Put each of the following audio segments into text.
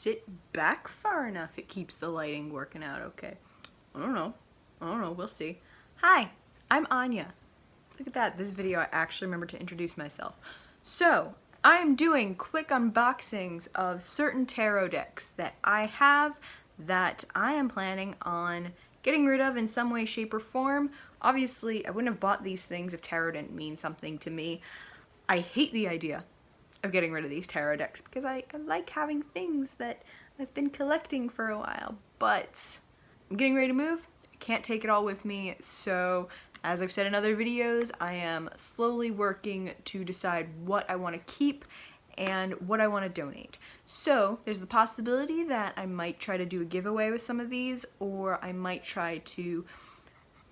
sit back far enough, it keeps the lighting working out okay. I don't know, we'll see. Hi, I'm Anya. Look at that, this video I actually remember to introduce myself. So, I am doing quick unboxings of certain tarot decks that I have that I am planning on getting rid of in some way, shape, or form. Obviously, I wouldn't have bought these things if tarot didn't mean something to me. I hate the idea of getting rid of these tarot decks because I like having things that I've been collecting for a while, but I'm getting ready to move. I can't take it all with me, so as I've said in other videos, I am slowly working to decide what I want to keep and what I want to donate. So there's the possibility that I might try to do a giveaway with some of these, or I might try to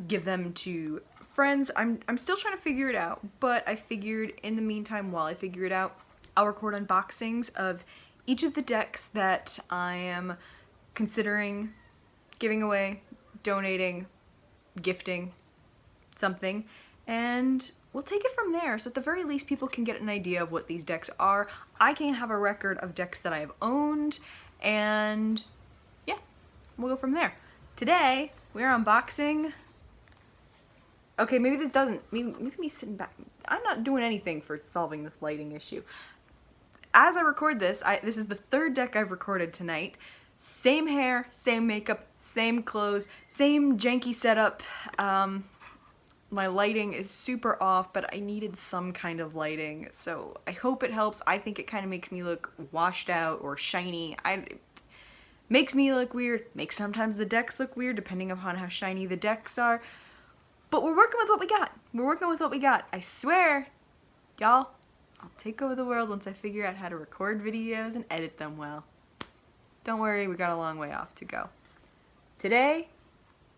give them to friends. I'm still trying to figure it out, but I figured in the meantime, while I figure it out, I'll record unboxings of each of the decks that I am considering giving away, donating, gifting, something, and we'll take it from there. So at the very least, people can get an idea of what these decks are. I can have a record of decks that I have owned, and yeah, we'll go from there. Today, we're unboxing... Okay, maybe this doesn't... Maybe me sitting back... I'm not doing anything for solving this lighting issue. As I record this, this is the third deck I've recorded tonight. Same hair, same makeup, same clothes, same janky setup. My lighting is super off, but I needed some kind of lighting, so I hope it helps. I think it kind of makes me look washed out or shiny. It makes me look weird, makes sometimes the decks look weird, depending upon how shiny the decks are. But we're working with what we got. We're working with what we got. I swear, y'all, I'll take over the world once I figure out how to record videos and edit them well. Don't worry, we got a long way off to go. Today,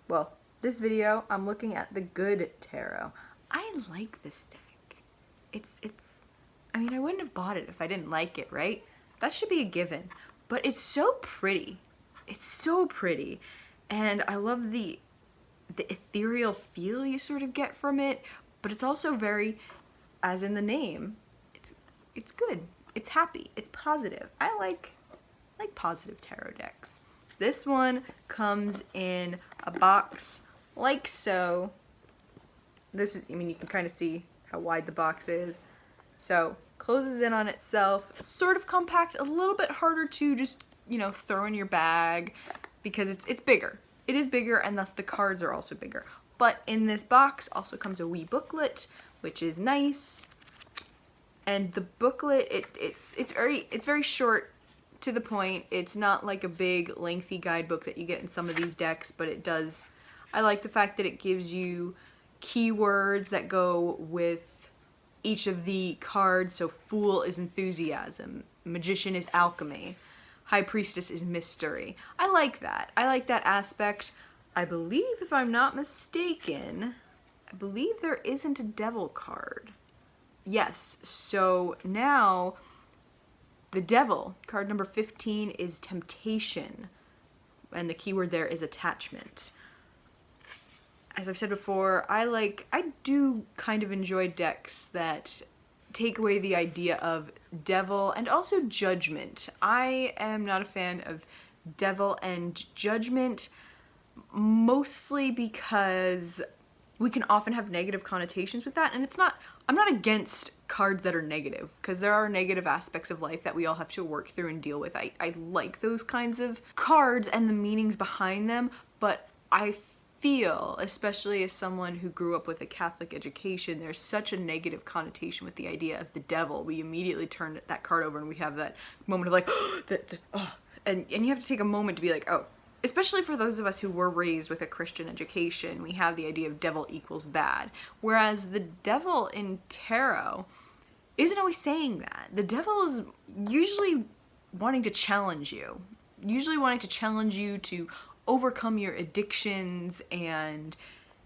well, this video, I'm looking at the Good Tarot. I like this deck. It's I mean, I wouldn't have bought it if I didn't like it, right? That should be a given. But it's so pretty. It's so pretty. And I love the ethereal feel you sort of get from it, but it's also very, as in the name, it's good. It's happy. It's positive. I like positive tarot decks. This one comes in a box like so. This is, I mean, you can kind of see how wide the box is. So, closes in on itself. Sort of compact, a little bit harder to just, you know, throw in your bag because it's bigger. It is bigger, and thus the cards are also bigger. But in this box also comes a wee booklet, which is nice. And the booklet, it's very short, to the point. It's not like a big lengthy guidebook that you get in some of these decks, but it does. I like the fact that it gives you keywords that go with each of the cards. So Fool is enthusiasm, Magician is alchemy, High Priestess is mystery. I like that. I like that aspect. I believe, if I'm not mistaken, I believe there isn't a devil card. Yes, so now the devil, card number 15, is temptation, and the keyword there is attachment. As I've said before, I do kind of enjoy decks that take away the idea of devil and also judgment. I am not a fan of devil and judgment, mostly because we can often have negative connotations with that, and I'm not against cards that are negative, because there are negative aspects of life that we all have to work through and deal with. I like those kinds of cards and the meanings behind them, but I feel, especially as someone who grew up with a Catholic education, there's such a negative connotation with the idea of the devil. We immediately turn that card over and we have that moment of like, and you have to take a moment to be like, oh. Especially for those of us who were raised with a Christian education, we have the idea of devil equals bad. Whereas the devil in tarot isn't always saying that. The devil is usually wanting to challenge you. Usually wanting to challenge you to overcome your addictions and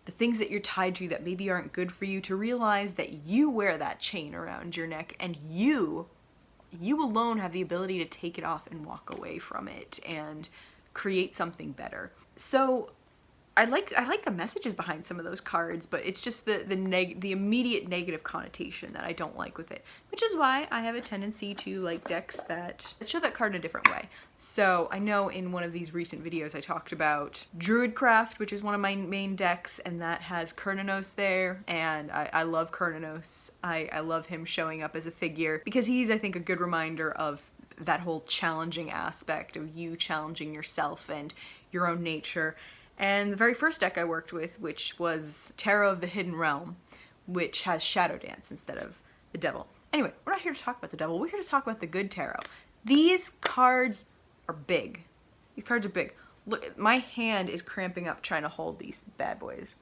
the things that you're tied to that maybe aren't good for you, to realize that you wear that chain around your neck and you alone have the ability to take it off and walk away from it and create something better. So I like the messages behind some of those cards, but it's just the immediate negative connotation that I don't like with it, which is why I have a tendency to like decks that show that card in a different way. So I know in one of these recent videos I talked about Druidcraft, which is one of my main decks, and that has Cernunnos there, and I love Cernunnos. I love him showing up as a figure because he's, I think, a good reminder of that whole challenging aspect of you challenging yourself and your own nature. And the very first deck I worked with, which was Tarot of the Hidden Realm, which has Shadow Dance instead of the Devil. Anyway, we're not here to talk about the Devil, we're here to talk about the good tarot. These cards are big. These cards are big. Look, my hand is cramping up trying to hold these bad boys.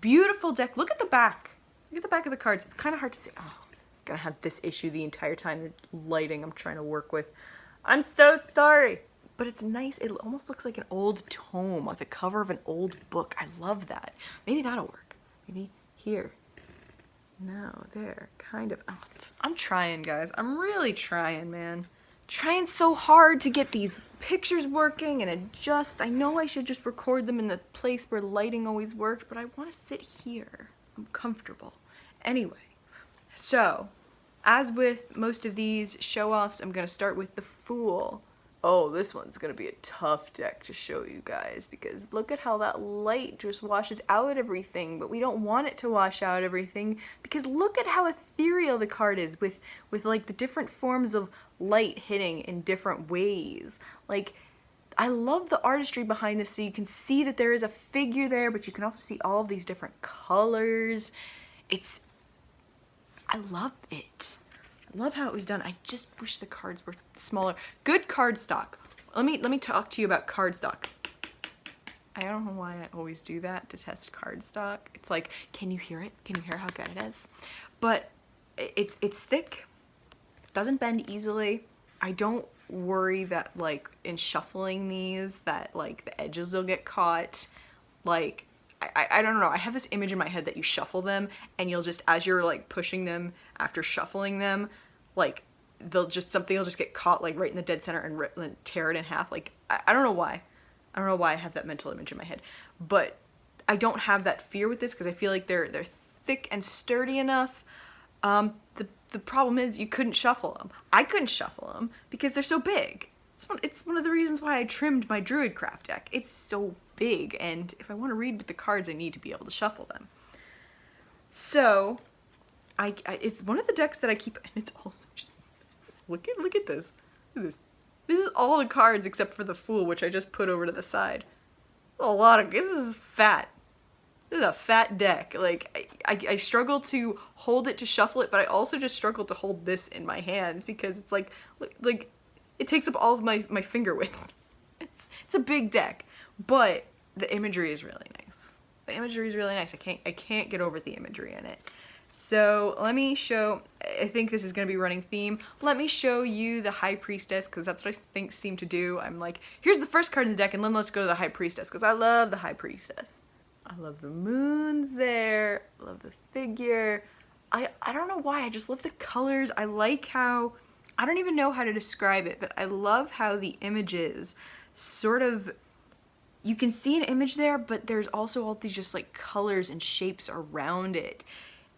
Beautiful deck. Look at the back. Look at the back of the cards. It's kind of hard to see. Oh, I'm gonna have this issue the entire time, the lighting I'm trying to work with. I'm so sorry. But it's nice. It almost looks like an old tome, like the cover of an old book. I love that. Maybe that'll work. Maybe here. No, there. Kind of. Oh, I'm trying, guys. I'm really trying, man. Trying so hard to get these pictures working and adjust. I know I should just record them in the place where lighting always worked, but I want to sit here. I'm comfortable. Anyway, so as with most of these show-offs, I'm going to start with the Fool. Oh, this one's gonna be a tough deck to show you guys because look at how that light just washes out everything, but we don't want it to wash out everything because look at how ethereal the card is with like the different forms of light hitting in different ways. Like, I love the artistry behind this, so you can see that there is a figure there, but you can also see all of these different colors. I love it. I love how it was done. I just wish the cards were smaller. Good cardstock. Let me talk to you about cardstock. I don't know why I always do that to test cardstock. It's like, can you hear it? Can you hear how good it is? But it's thick. Doesn't bend easily. I don't worry that like in shuffling these that like the edges will get caught. Like I don't know. I have this image in my head that you shuffle them and you'll just, as you're like pushing them after shuffling them, like something will just get caught like right in the dead center and tear it in half. Like, I don't know why. I don't know why I have that mental image in my head, but I don't have that fear with this because I feel like they're thick and sturdy enough. The problem is you couldn't shuffle them. I couldn't shuffle them because they're so big. It's one of the reasons why I trimmed my Druidcraft deck. It's so big, and if I want to read with the cards, I need to be able to shuffle them. So, it's one of the decks that I keep, and it's also just, look at this. Look at this. This is all the cards except for the Fool, which I just put over to the side. This is fat. This is a fat deck. Like, I struggle to hold it to shuffle it, but I also just struggle to hold this in my hands because it's like it takes up all of my finger width. It's a big deck, but the imagery is really nice. The imagery is really nice. I can't get over the imagery in it. So let me show, I think this is going to be running theme. Let me show you the High Priestess because that's what I seem to do. I'm like, here's the first card in the deck and then let's go to the High Priestess because I love the High Priestess. I love the moons there. I love the figure. I don't know why. I just love the colors. I like how, I don't even know how to describe it, but I love how the images sort of, you can see an image there, but there's also all these just like colors and shapes around it.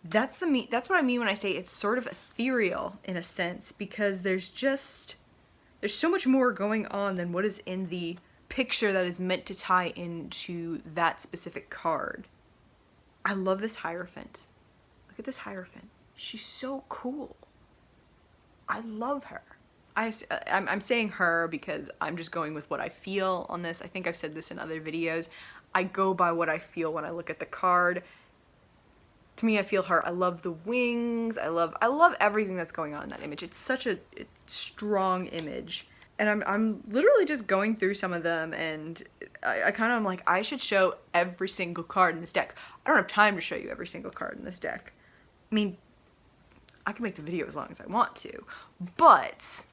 That's what I mean when I say it's sort of ethereal in a sense, because there's so much more going on than what is in the picture that is meant to tie into that specific card. I love this Hierophant. Look at this Hierophant. She's so cool. I love her. I'm saying her because I'm just going with what I feel on this. I think I've said this in other videos. I go by what I feel when I look at the card. To me, I feel her. I love the wings. I love everything that's going on in that image. It's such a strong image. And I'm literally just going through some of them, and I kind of am like, I should show every single card in this deck. I don't have time to show you every single card in this deck. I mean, I can make the video as long as I want to, but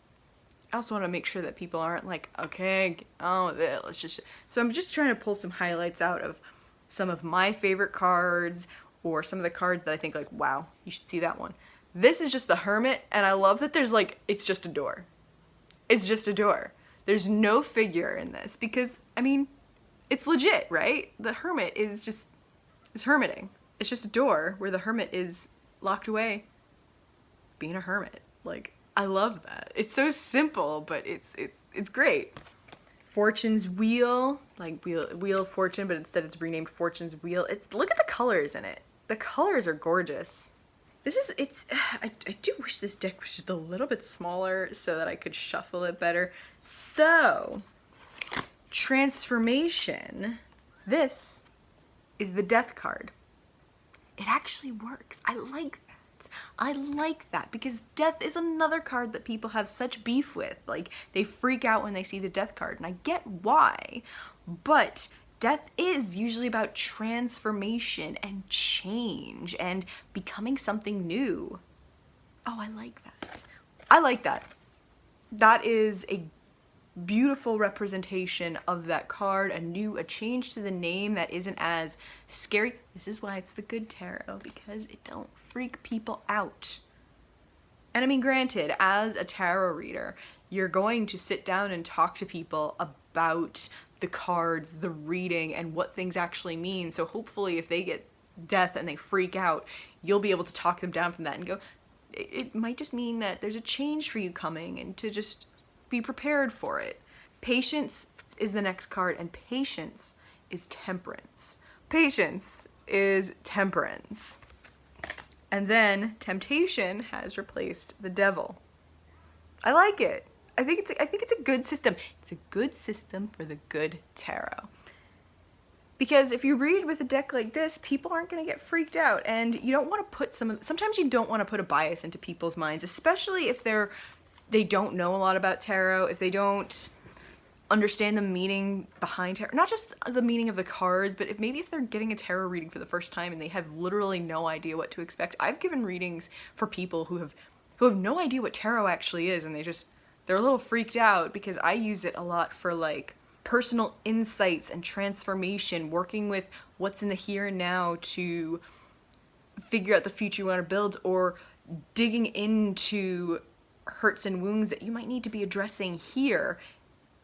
I also want to make sure that people aren't like, okay, let's just... So I'm just trying to pull some highlights out of some of my favorite cards, or some of the cards that I think like, wow, you should see that one. This is just the Hermit, and I love that there's like, it's just a door. It's just a door. There's no figure in this because, I mean, It's legit, right? The hermit is hermiting. It's just a door where the hermit is locked away being a hermit. Like, I love that. It's so simple, but it's great. Fortune's Wheel, like Wheel of Fortune, but instead it's renamed Fortune's Wheel. Look at the colors in it. The colors are gorgeous. I do wish this deck was just a little bit smaller so that I could shuffle it better. So, transformation. This is the Death card. It actually works. I like that. I like that because death is another card that people have such beef with. Like, they freak out when they see the Death card, and I get why, but death is usually about transformation and change and becoming something new. Oh, I like that. I like that. That is a beautiful representation of that card, a change to the name that isn't as scary. This is why it's the good tarot, because it don't freak people out. And I mean, granted, as a tarot reader, you're going to sit down and talk to people about the cards, the reading, and what things actually mean. So hopefully if they get death and they freak out, you'll be able to talk them down from that and go, it might just mean that there's a change for you coming, and to just be prepared for it. Patience is the next card, and patience is temperance. Patience is temperance. And then temptation has replaced the devil. I like it. I think it's a good system. It's a good system for the good tarot. Because if you read with a deck like this, people aren't going to get freaked out, and you don't want to put sometimes you don't want to put a bias into people's minds, especially if they don't know a lot about tarot, if they don't understand the meaning behind tarot, not just the meaning of the cards, but if they're getting a tarot reading for the first time and they have literally no idea what to expect. I've given readings for people who have no idea what tarot actually is, and they're a little freaked out because I use it a lot for like personal insights and transformation, working with what's in the here and now to figure out the future you want to build, or digging into hurts and wounds that you might need to be addressing here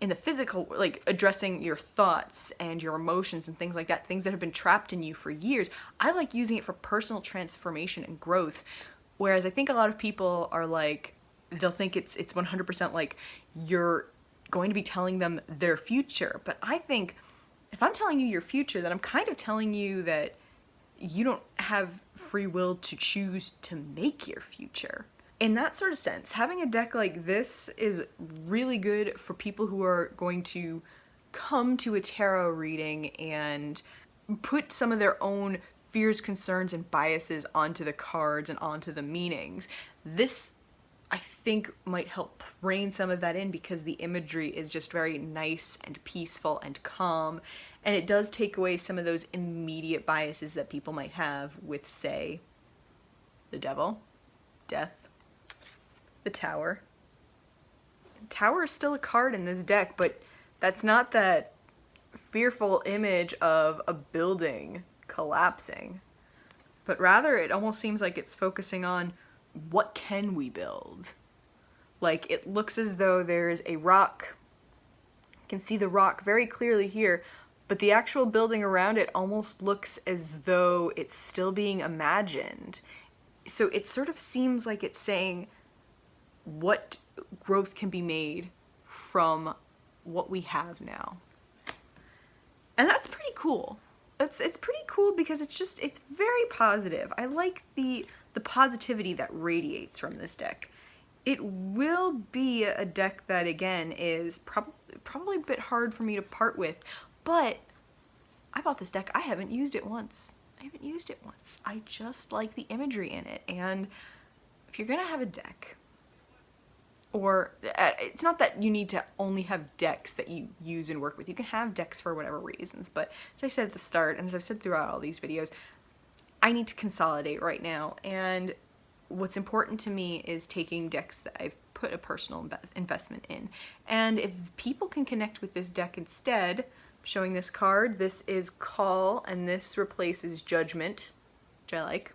in the physical, like addressing your thoughts and your emotions and things like that, things that have been trapped in you for years. I like using it for personal transformation and growth, whereas I think a lot of people are like, they'll think it's 100% like you're going to be telling them their future. But I think if I'm telling you your future, then I'm kind of telling you that you don't have free will to choose to make your future. In that sort of sense, having a deck like this is really good for people who are going to come to a tarot reading and put some of their own fears, concerns, and biases onto the cards and onto the meanings. This, I think, might help rein some of that in because the imagery is just very nice and peaceful and calm, and it does take away some of those immediate biases that people might have with, say, the devil, death, the Tower. Tower is still a card in this deck, but that's not that fearful image of a building collapsing, but rather it almost seems like it's focusing on what can we build. Like, it looks as though there's a rock. You can see the rock very clearly here, but the actual building around it almost looks as though it's still being imagined. So it sort of seems like it's saying what growth can be made from what we have now. And that's pretty cool. It's pretty cool because it's very positive. I like the positivity that radiates from this deck. It will be a deck that, again, is probably a bit hard for me to part with, but I bought this deck. I haven't used it once. I just like the imagery in it. And if you're gonna have a deck, or it's not that you need to only have decks that you use and work with. You can have decks for whatever reasons, but as I said at the start, and as I've said throughout all these videos, I need to consolidate right now, and what's important to me is taking decks that I've put a personal investment in. And if people can connect with this deck instead, showing this card, this is Call, and this replaces Judgment, which I like.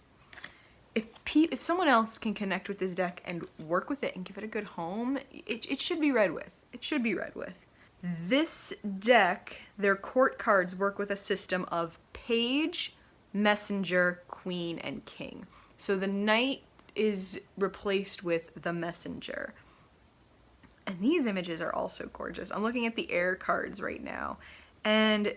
If someone else can connect with this deck and work with it and give it a good home, it should be read with. It should be read with. This deck, their court cards work with a system of page, messenger, queen, and king. So the knight is replaced with the messenger. And these images are also gorgeous. I'm looking at the air cards right now, and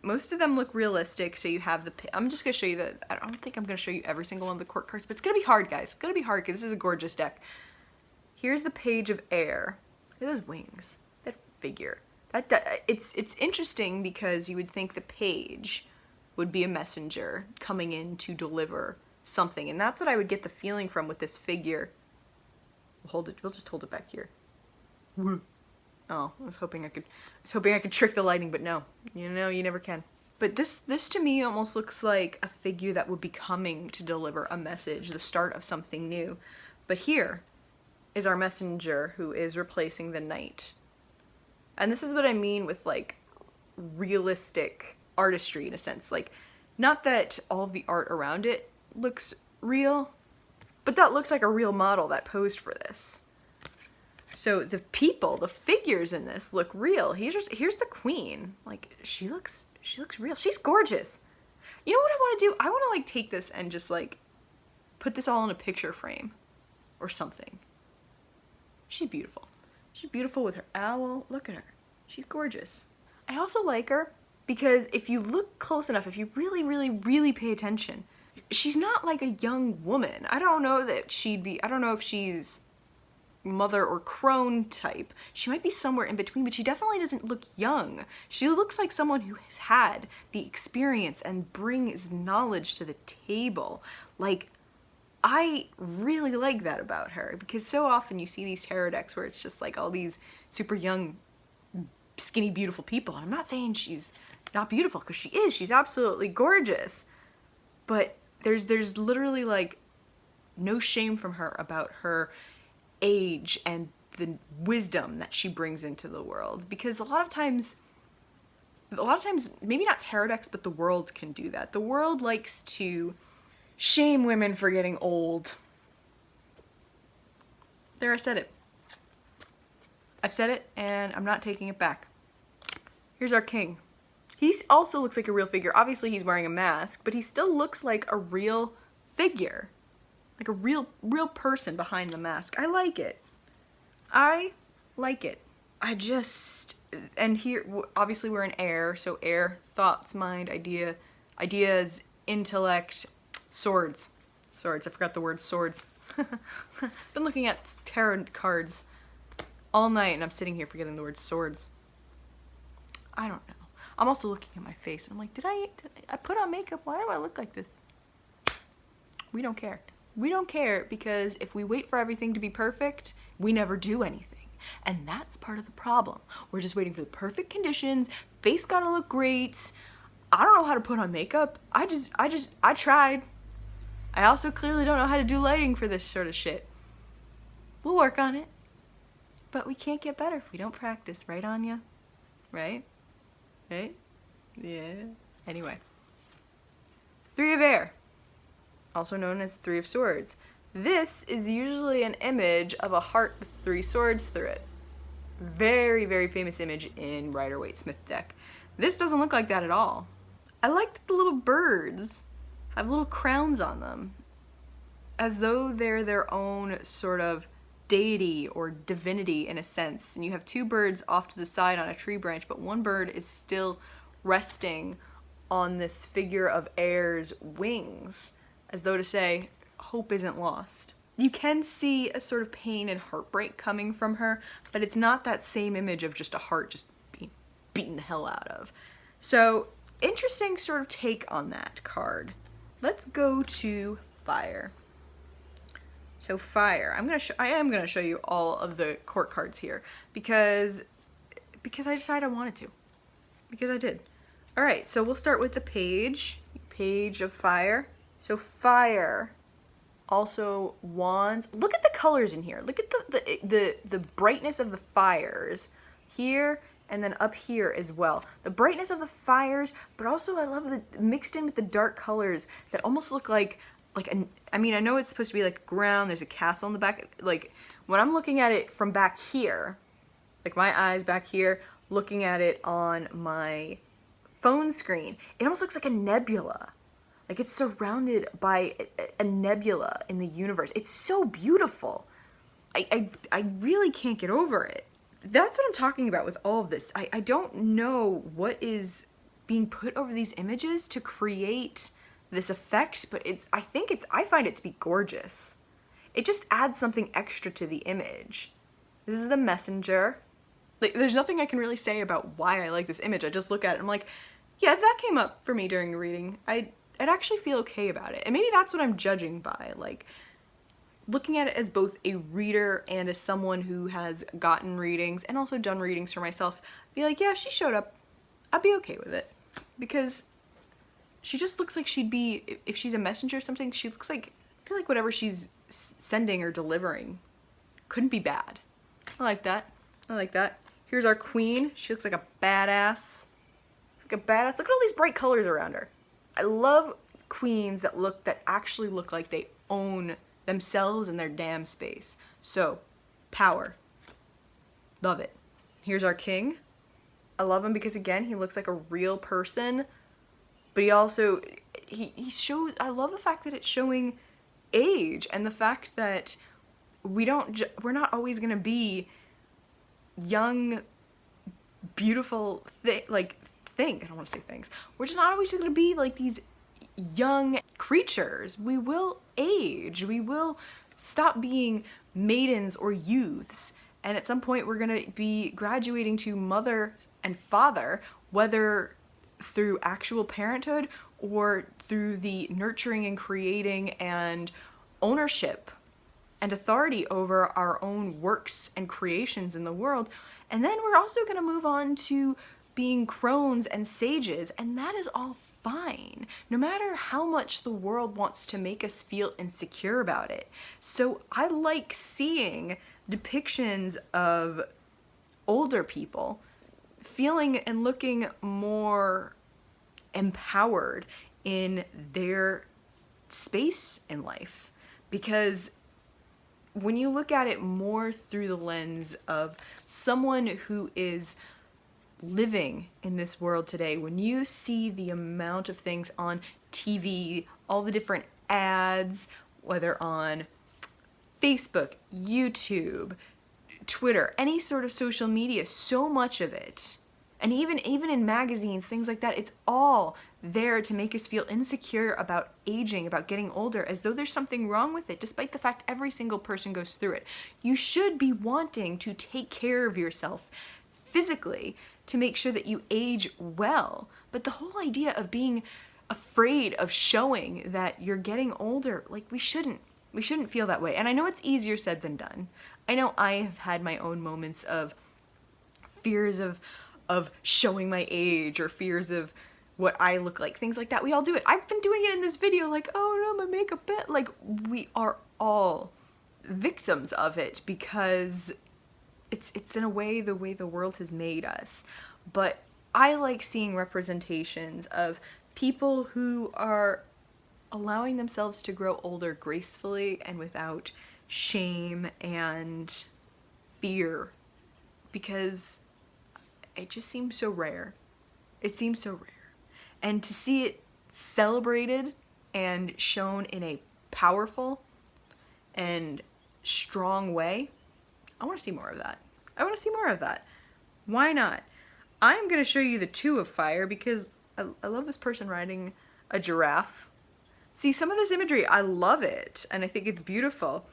most of them look realistic. So you have I'm just gonna show you I don't think I'm gonna show you every single one of the court cards, but it's gonna be hard, guys. It's gonna be hard because this is a gorgeous deck. Here's the page of air. Look at those wings. That figure. It's interesting because you would think the page would be a messenger coming in to deliver something, and that's what I would get the feeling from with this figure. We'll just hold it back here. Oh, I was hoping I could trick the lighting, but no. You never can. But this to me almost looks like a figure that would be coming to deliver a message, the start of something new. But here is our messenger who is replacing the knight. And this is what I mean with like realistic artistry in a sense. Like, not that all of the art around it looks real, but that looks like a real model that posed for this. So the figures in this look real. Here's the queen. Like, she looks real. She's gorgeous. You know what I want to do? I want to like take this and just like put this all in a picture frame or something. She's beautiful. She's beautiful with her owl. Look at her. She's gorgeous. I also like her because if you look close enough, if you really, really, really pay attention, she's not like a young woman. I don't know if she's mother or crone type. She might be somewhere in between, but she definitely doesn't look young. She looks like someone who has had the experience and brings knowledge to the table. Like, I really like that about her, because so often you see these tarot decks where it's just like all these super young, skinny, beautiful people. And I'm not saying she's not beautiful, because she is. She's absolutely gorgeous. But there's literally like no shame from her about her age and the wisdom that she brings into the world. Because a lot of times, maybe not tarot decks, but the world can do that. The world likes to shame women for getting old. There, I said it. I've said it, and I'm not taking it back. Here's our king. He also looks like a real figure. Obviously, he's wearing a mask, but he still looks like a real figure. Like a real person behind the mask. I like it. I like it. And here, obviously we're in air, so air, thoughts, mind, ideas, intellect, swords. I forgot the word swords. Been looking at tarot cards all night, and I'm sitting here forgetting the word swords. I don't know. I'm also looking at my face, and I'm like, did I put on makeup? Why do I look like this? We don't care. We don't care, because if we wait for everything to be perfect, we never do anything. And that's part of the problem. We're just waiting for the perfect conditions. Face gotta look great. I don't know how to put on makeup. I tried. I also clearly don't know how to do lighting for this sort of shit. We'll work on it. But we can't get better if we don't practice, right, Anya? Right? Right? Yeah. Anyway. Three of air. Also known as Three of Swords. This is usually an image of a heart with three swords through it. Very, very famous image in Rider-Waite-Smith deck. This doesn't look like that at all. I like that the little birds have little crowns on them, as though they're their own sort of deity or divinity in a sense. And you have two birds off to the side on a tree branch, but one bird is still resting on this figure of air's wings, as though to say, hope isn't lost. You can see a sort of pain and heartbreak coming from her, but it's not that same image of just a heart just being beaten the hell out of. So, interesting sort of take on that card. Let's go to fire. So fire, I am gonna show you all of the court cards here because I decided I wanted to. Because I did. All right, so we'll start with the page of fire. So fire, also wands. Look at the colors in here. Look at the brightness of the fires here and then up here as well. The brightness of the fires, but also I love the mixed in with the dark colors that almost look like I mean, I know it's supposed to be like ground, there's a castle in the back. Like when I'm looking at it from back here, like my eyes back here, looking at it on my phone screen, it almost looks like a nebula. Like it's surrounded by a nebula in the universe. It's so beautiful. I really can't get over it. That's what I'm talking about with all of this. I don't know what is being put over these images to create this effect, but I find it to be gorgeous. It just adds something extra to the image. This is the messenger. Like, there's nothing I can really say about why I like this image. I just look at it and I'm like, yeah, if that came up for me during a reading, I'd actually feel okay about it. And maybe that's what I'm judging by, like, looking at it as both a reader and as someone who has gotten readings and also done readings for myself. Be like, yeah, if she showed up, I'd be okay with it. Because she just looks like she'd be, if she's a messenger or something, she looks like, I feel like whatever she's sending or delivering couldn't be bad. I like that. I like that. Here's our queen. She looks like a badass. Like a badass. Look at all these bright colors around her. I love queens that actually look like they own themselves and their damn space. So, power. Love it. Here's our king. I love him because, again, he looks like a real person, but he also, he shows, I love the fact that it's showing age and the fact that we're not always going to be young, beautiful, I don't want to say things. We're just not always going to be like these young creatures. We will age. We will stop being maidens or youths. And at some point we're going to be graduating to mother and father, whether through actual parenthood or through the nurturing and creating and ownership and authority over our own works and creations in the world. And then we're also going to move on to being crones and sages, and that is all fine, no matter how much the world wants to make us feel insecure about it. So I like seeing depictions of older people feeling and looking more empowered in their space in life, because when you look at it more through the lens of someone who is living in this world today, when you see the amount of things on TV, all the different ads, whether on Facebook, YouTube, Twitter, any sort of social media, so much of it, and even in magazines, things like that, it's all there to make us feel insecure about aging, about getting older, as though there's something wrong with it, despite the fact every single person goes through it. You should be wanting to take care of yourself physically to make sure that you age well. But the whole idea of being afraid of showing that you're getting older, like, we shouldn't feel that way. And I know it's easier said than done. I know I have had my own moments of fears of showing my age, or fears of what I look like, things like that. We all do it. I've been doing it in this video, like, oh no, my makeup bit. Like, we are all victims of it because it's in a way the way the world has made us. But I like seeing representations of people who are allowing themselves to grow older gracefully and without shame and fear, because it just seems so rare. It seems so rare. And to see it celebrated and shown in a powerful and strong way, I want to see more of that. I want to see more of that. Why not? I'm going to show you the Two of Fire because I love this person riding a giraffe. See, some of this imagery, I love it, and I think it's beautiful.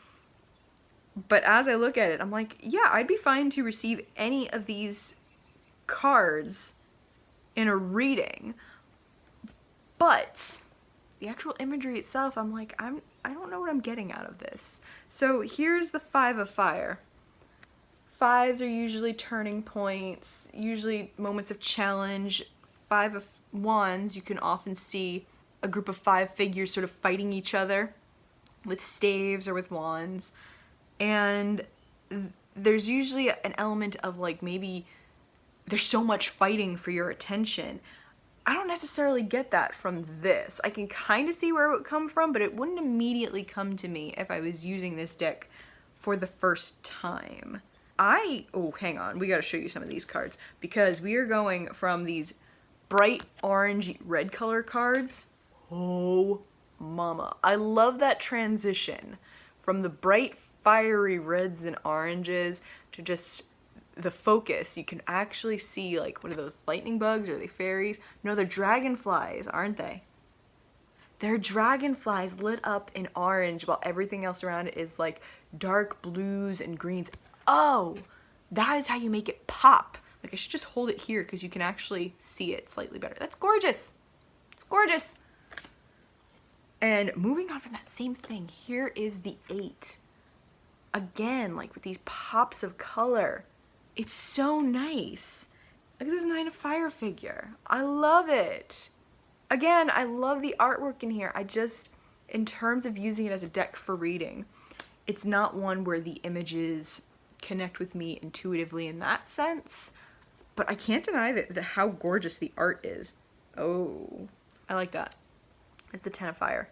But as I look at it, I'm like, yeah, I'd be fine to receive any of these cards in a reading. But the actual imagery itself, I'm like, I don't know what I'm getting out of this. So here's the Five of Fire. Fives are usually turning points, usually moments of challenge. Five of Wands, you can often see a group of five figures sort of fighting each other with staves or with wands. And there's usually an element of, like, maybe there's so much fighting for your attention. I don't necessarily get that from this. I can kind of see where it would come from, but it wouldn't immediately come to me if I was using this deck for the first time. Oh, hang on, we gotta show you some of these cards, because we are going from these bright orange red color cards. Oh mama, I love that transition from the bright fiery reds and oranges to just the focus. You can actually see, like, what are those, lightning bugs? Are they fairies? No, they're dragonflies, aren't they? They're dragonflies lit up in orange while everything else around it is like dark blues and greens. Oh, that is how you make it pop. Like, I should just hold it here because you can actually see it slightly better. That's gorgeous. It's gorgeous. And moving on from that same thing, here is the 8. Again, like with these pops of color. It's so nice. Look at this 9 of Fire figure. I love it. Again, I love the artwork in here. I just, in terms of using it as a deck for reading, it's not one where the images connect with me intuitively in that sense, but I can't deny that how gorgeous the art is. Oh, I like that. It's the 10 of Fire.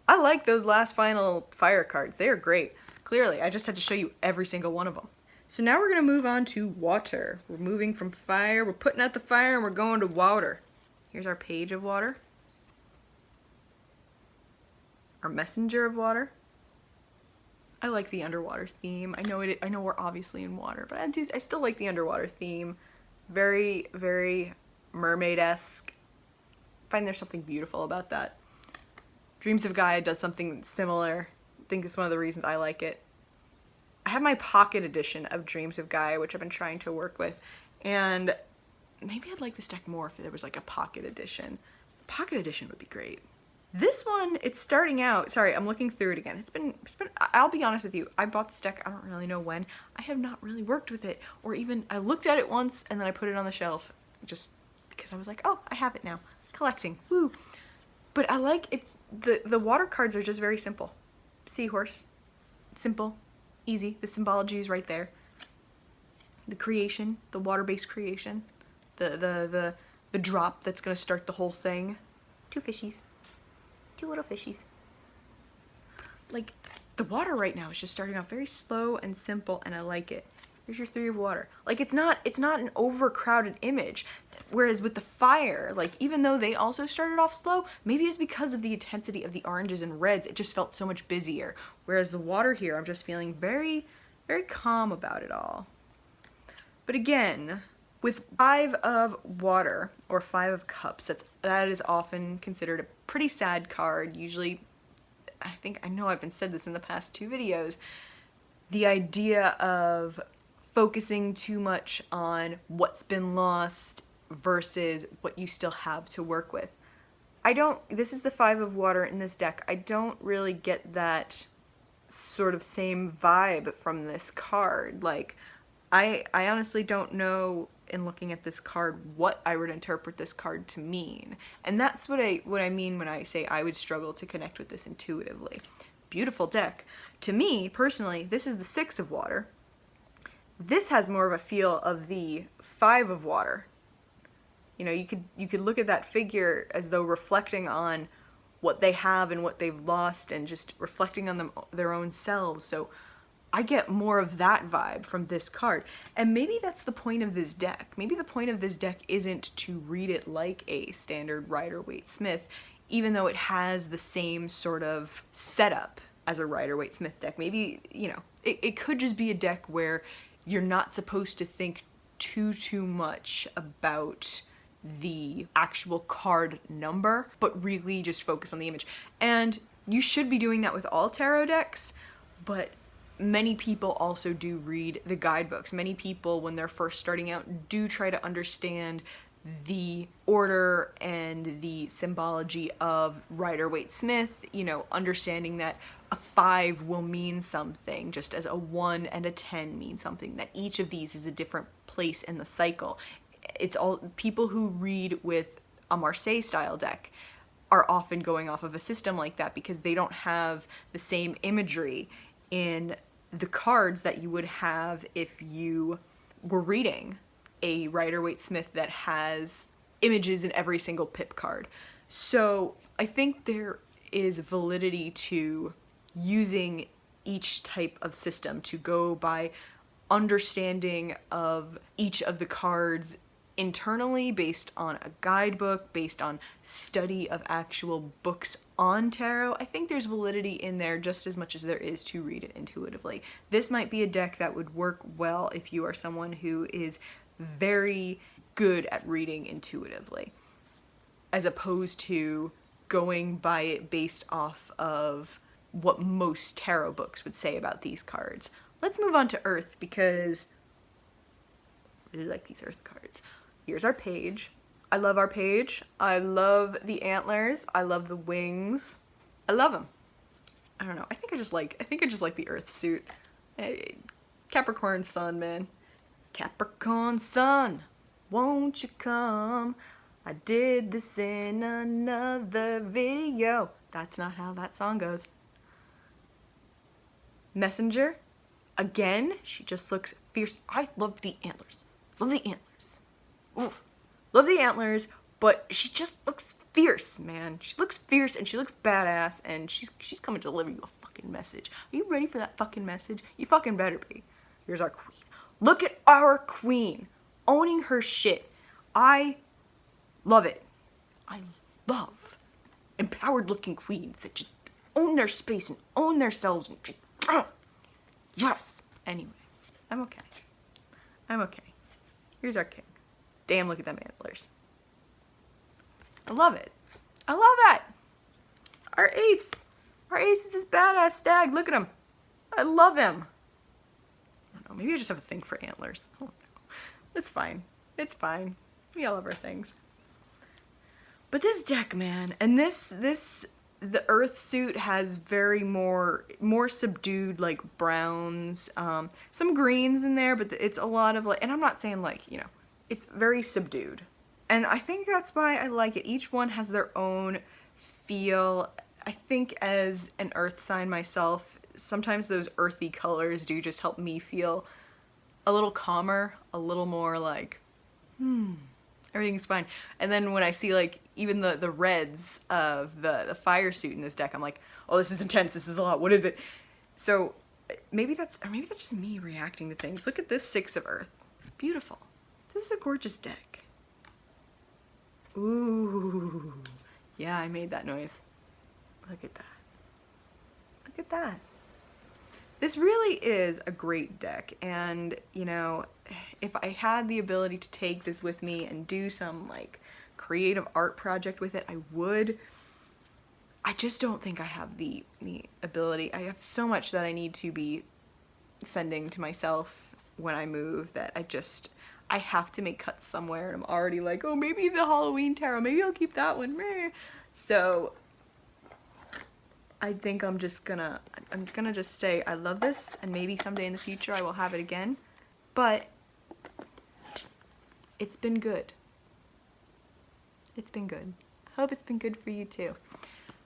I like those last final fire cards. They are great. Clearly, I just had to show you every single one of them. So now we're gonna move on to water. We're moving from fire, we're putting out the fire, and we're going to water. Here's our page of water. Our messenger of water. I like the underwater theme. I know we're obviously in water, but I still like the underwater theme. Very, very mermaid-esque. I find there's something beautiful about that. Dreams of Gaia does something similar. I think it's one of the reasons I like it. I have my pocket edition of Dreams of Gaia, which I've been trying to work with, and maybe I'd like this deck more if there was like a pocket edition. The pocket edition would be great. This one, it's starting out, sorry, I'm looking through it again. It's been, I'll be honest with you, I bought this deck, I don't really know when. I have not really worked with it, or even, I looked at it once and then I put it on the shelf, just because I was like, oh, I have it now. Collecting, woo. But I like, the water cards are just very simple. Seahorse, simple, easy, the symbology is right there. The creation, the water-based creation. The drop that's gonna start the whole thing. 2 fishies. 2 little fishies. Like, the water right now is just starting off very slow and simple, and I like it. Here's your 3 of water. Like, it's not an overcrowded image. Whereas with the fire, like, even though they also started off slow, maybe it's because of the intensity of the oranges and reds, it just felt so much busier. Whereas the water here, I'm just feeling very, very calm about it all. But again, with 5 of water, or 5 of cups, that is often considered a pretty sad card. Usually, I know I've been said this in the past 2 videos, the idea of focusing too much on what's been lost versus what you still have to work with. This is the 5 of water in this deck. I don't really get that sort of same vibe from this card. Like, I honestly don't know, in looking at this card, what I would interpret this card to mean. And that's what I mean when I say I would struggle to connect with this intuitively. Beautiful deck. To me, personally, this is the 6 of water. This has more of a feel of the 5 of water. You know, you could look at that figure as though reflecting on what they have and what they've lost and just reflecting on their own selves. So I get more of that vibe from this card. And maybe that's the point of this deck. Maybe the point of this deck isn't to read it like a standard Rider-Waite-Smith, even though it has the same sort of setup as a Rider-Waite-Smith deck. Maybe, you know, it could just be a deck where you're not supposed to think too much about the actual card number, but really just focus on the image. And you should be doing that with all tarot decks, but many people also do read the guidebooks. Many people, when they're first starting out, do try to understand the order and the symbology of Rider-Waite-Smith, you know, understanding that a 5 will mean something, just as a 1 and a 10 mean something, that each of these is a different place in the cycle. It's all people who read with a Marseille style deck are often going off of a system like that because they don't have the same imagery in the cards that you would have if you were reading a Rider-Waite-Smith that has images in every single pip card. So I think there is validity to using each type of system to go by understanding of each of the cards internally based on a guidebook, based on study of actual books on tarot. I think there's validity in there just as much as there is to read it intuitively. This might be a deck that would work well if you are someone who is very good at reading intuitively, as opposed to going by it based off of what most tarot books would say about these cards. Let's move on to Earth because I really like these Earth cards. Here's our page. I love our page. I love the antlers. I love the wings. I love them. I don't know. I think I just like the Earth suit. Hey, Capricorn sun, man. Capricorn sun, won't you come? I did this in another video. That's not how that song goes. Messenger. Again, she just looks fierce. I love the antlers. Love the antlers. Ooh, love the antlers, but she just looks fierce, man. She looks fierce and she looks badass, and she's coming to deliver you a fucking message. Are you ready for that fucking message? You fucking better be. Here's our queen. Look at our queen owning her shit. I love it. I love empowered looking queens that just own their space and own themselves and just, yes. Anyway, I'm okay. I'm okay. Here's our king. Damn, look at them antlers. I love it. I love that. Our ace. Our ace is this badass stag. Look at him. I love him. I don't know. Maybe I just have a thing for antlers. I don't know. It's fine. It's fine. We all have our things. But this deck, man, and the Earth suit has very more subdued, like, browns, some greens in there, but it's a lot of, like, and I'm not saying, like, you know, it's very subdued. And I think that's why I like it. Each one has their own feel. I think as an earth sign myself, sometimes those earthy colors do just help me feel a little calmer, a little more like, everything's fine. And then when I see, like, even the reds of the fire suit in this deck, I'm like, oh, this is intense, this is a lot, what is it? So maybe that's just me reacting to things. Look at this Six of Earth. Beautiful. This is a gorgeous deck. Ooh. Yeah, I made that noise. Look at that. Look at that. This really is a great deck, and, you know, if I had the ability to take this with me and do some, like, creative art project with it, I would. I just don't think I have the ability. I have so much that I need to be sending to myself when I move that I have to make cuts somewhere, and I'm already like, oh, maybe the Halloween tarot, maybe I'll keep that one. So I think I'm gonna just say I love this, and maybe someday in the future I will have it again, but it's been good. It's been good. I hope it's been good for you too.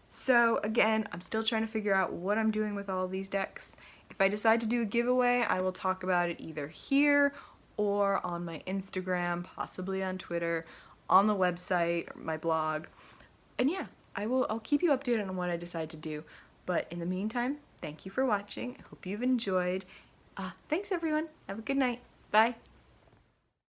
So again, I'm still trying to figure out what I'm doing with all these decks. If I decide to do a giveaway, I will talk about it either here or on my Instagram, possibly on Twitter, on the website, or my blog. And yeah, I'll keep you updated on what I decide to do. But in the meantime, thank you for watching. I hope you've enjoyed. Thanks everyone. Have a good night. Bye.